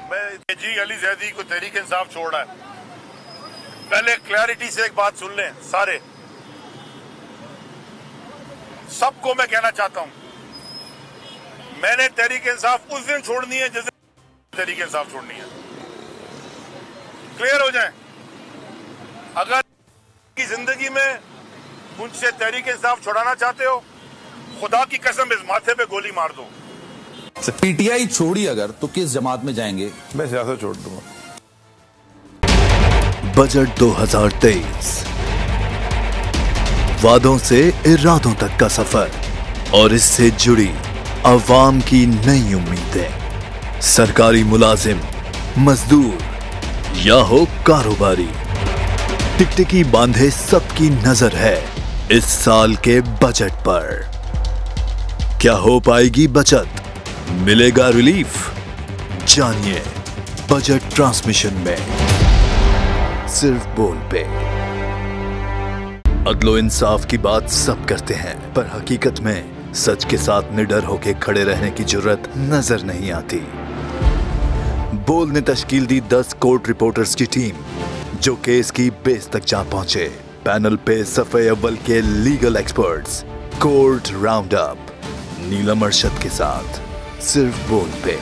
मैं जी अली जैदी को तहरीक इंसाफ छोड़ा है। पहले क्लैरिटी से एक बात सुन लें सारे, सबको मैं कहना चाहता हूं, मैंने तहरीक इंसाफ उस दिन छोड़नी है जिस दिन तहरीक इंसाफ छोड़नी है। क्लियर हो जाए। अगर की जिंदगी में मुझसे तहरीक इंसाफ छुड़ाना चाहते हो, खुदा की कसम इस माथे पे गोली मार दो। पीटीआई छोड़ी अगर तो किस जमात में जाएंगे? मैं सियासत छोड़ दूंगा। बजट 2023, वादों से इरादों तक का सफर और इससे जुड़ी अवाम की नई उम्मीदें। सरकारी मुलाजिम, मजदूर या हो कारोबारी, टिकटिकी बांधे सबकी नजर है इस साल के बजट पर। क्या हो पाएगी बचत? मिलेगा रिलीफ? जानिए बजट ट्रांसमिशन में, सिर्फ बोल पे। अदलो इंसाफ की बात सब करते हैं, पर हकीकत में सच के साथ निडर होके खड़े रहने की जुर्रत नजर नहीं आती। बोल ने तश्कील दी 10 कोर्ट रिपोर्टर्स की टीम, जो केस की बेस तक जा पहुंचे। पैनल पे सफे अव्वल के legal experts, court round up, Neelam Arshad के साथ, सिर्फ बोल पे।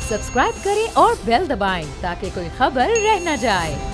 सब्सक्राइब करें और बेल दबाएं ताकि कोई खबर रह न जाए।